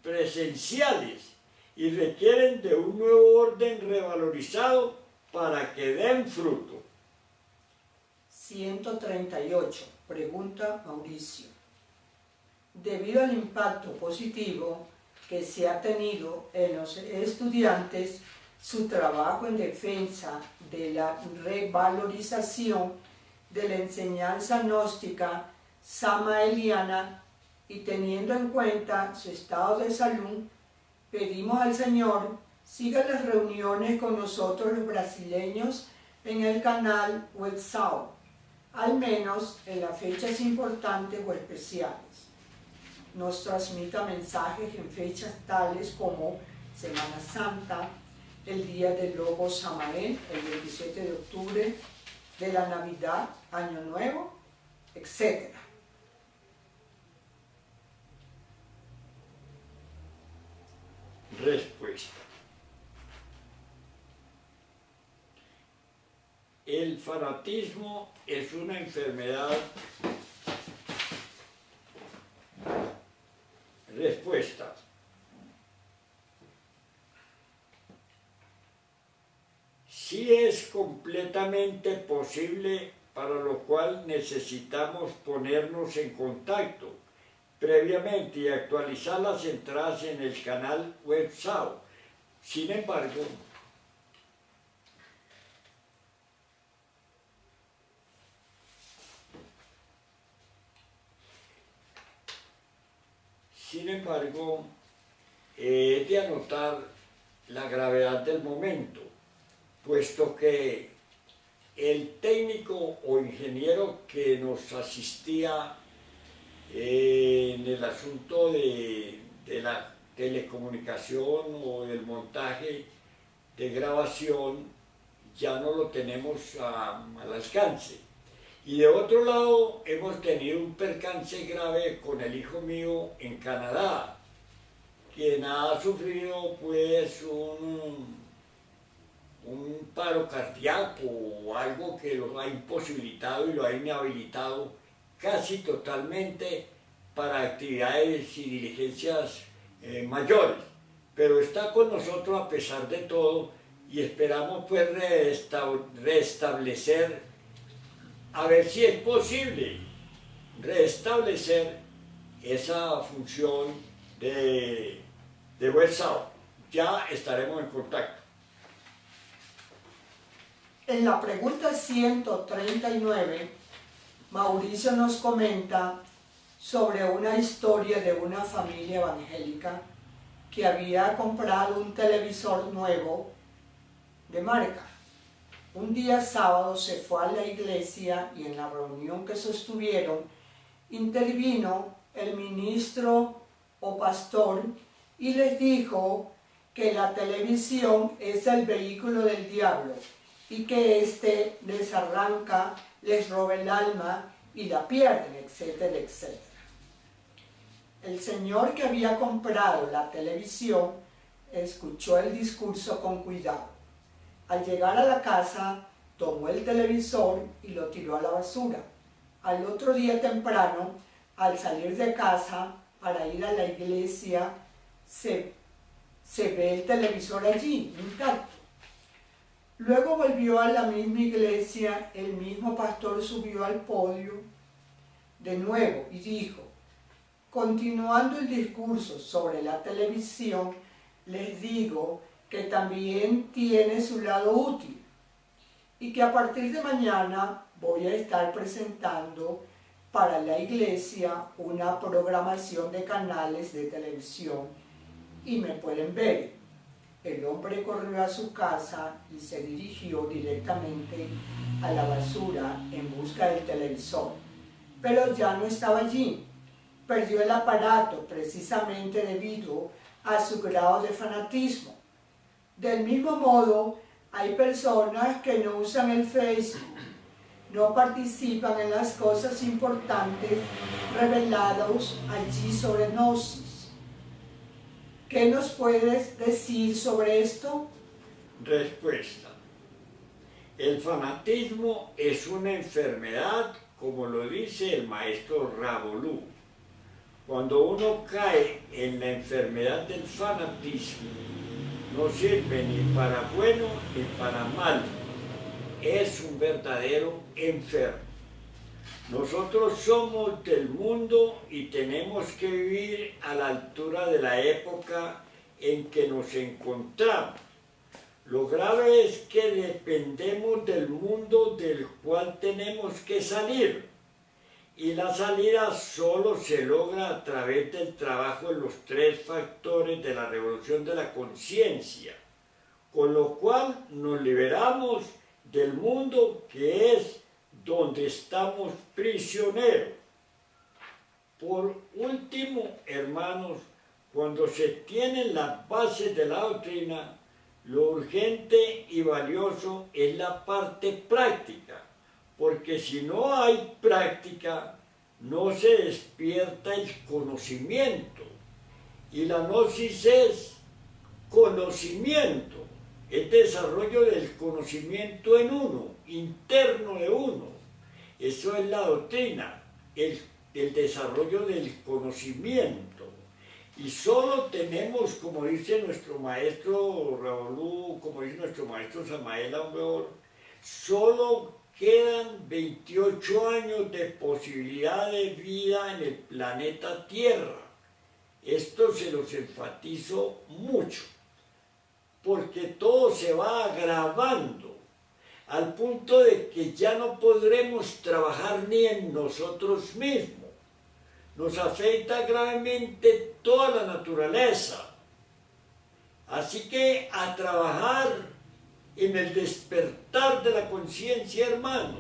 presenciales y requieren de un nuevo orden revalorizado para que den fruto. 138. Pregunta Mauricio. Debido al impacto positivo que se ha tenido en los estudiantes, su trabajo en defensa de la revalorización de la enseñanza gnóstica samaeliana y teniendo en cuenta su estado de salud, pedimos al Señor siga las reuniones con nosotros los brasileños en el canal WhatsApp, al menos en las fechas importantes o especiales. Nos transmita mensajes en fechas tales como Semana Santa, el Día del Lobo Samael, el 27 de octubre, de la Navidad, Año Nuevo, etc. Respuesta. El fanatismo es una enfermedad. Respuesta. Sí es completamente posible, para lo cual necesitamos ponernos en contacto previamente y actualizar las entradas en el canal WhatsApp. Sin embargo, he de anotar la gravedad del momento, puesto que el técnico o ingeniero que nos asistía en el asunto de la telecomunicación o del montaje de grabación, ya no lo tenemos al alcance. Y de otro lado, hemos tenido un percance grave con el hijo mío en Canadá, quien ha sufrido pues un paro cardíaco o algo que lo ha imposibilitado y lo ha inhabilitado casi totalmente para actividades y diligencias mayores. Pero está con nosotros a pesar de todo y esperamos pues restablecer, a ver si es posible restablecer esa función de WhatsApp. Ya estaremos en contacto. En la pregunta 139, Mauricio nos comenta sobre una historia de una familia evangélica que había comprado un televisor nuevo de marca. Un día sábado se fue a la iglesia y en la reunión que sostuvieron intervino el ministro o pastor y les dijo que la televisión es el vehículo del diablo y que éste les arranca, les roba el alma y la pierden, etcétera, etcétera. El señor que había comprado la televisión escuchó el discurso con cuidado. Al llegar a la casa, tomó el televisor y lo tiró a la basura. Al otro día temprano, al salir de casa para ir a la iglesia, se ve el televisor allí, intacto. Luego volvió a la misma iglesia, el mismo pastor subió al podio de nuevo y dijo: continuando el discurso sobre la televisión, les digo que también tiene su lado útil y que a partir de mañana voy a estar presentando para la iglesia una programación de canales de televisión y me pueden ver. El hombre corrió a su casa y se dirigió directamente a la basura en busca del televisor, pero ya no estaba allí. Perdió el aparato precisamente debido a su grado de fanatismo. Del mismo modo, hay personas que no usan el Facebook, no participan en las cosas importantes reveladas allí sobre Gnosis. ¿Qué nos puedes decir sobre esto? Respuesta. El fanatismo es una enfermedad, como lo dice el maestro Ravolú. Cuando uno cae en la enfermedad del fanatismo, no sirve ni para bueno ni para mal. Es un verdadero enfermo. Nosotros somos del mundo y tenemos que vivir a la altura de la época en que nos encontramos. Lo grave es que dependemos del mundo del cual tenemos que salir. Y la salida solo se logra a través del trabajo de los tres factores de la revolución de la conciencia, con lo cual nos liberamos del mundo que es donde estamos prisioneros. Por último, hermanos, cuando se tienen las bases de la doctrina, lo urgente y valioso es la parte práctica, porque si no hay práctica, no se despierta el conocimiento. Y la gnosis es conocimiento, es desarrollo del conocimiento en uno, interno de uno. Eso es la doctrina, el desarrollo del conocimiento. Y solo tenemos, como dice nuestro maestro Ravolú, como dice nuestro maestro Samael Aumbeor, solo quedan 28 años de posibilidad de vida en el planeta Tierra. Esto se los enfatizo mucho, porque todo se va agravando al punto de que ya no podremos trabajar ni en nosotros mismos. Nos afecta gravemente toda la naturaleza. Así que a trabajar en el despertar de la conciencia, hermano.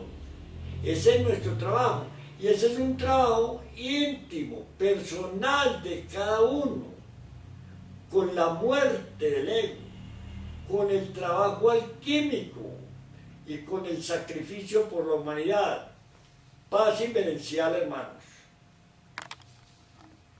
Ese es nuestro trabajo. Y ese es un trabajo íntimo, personal de cada uno, con la muerte del ego, con el trabajo alquímico y con el sacrificio por la humanidad. Paz inverencial, hermanos.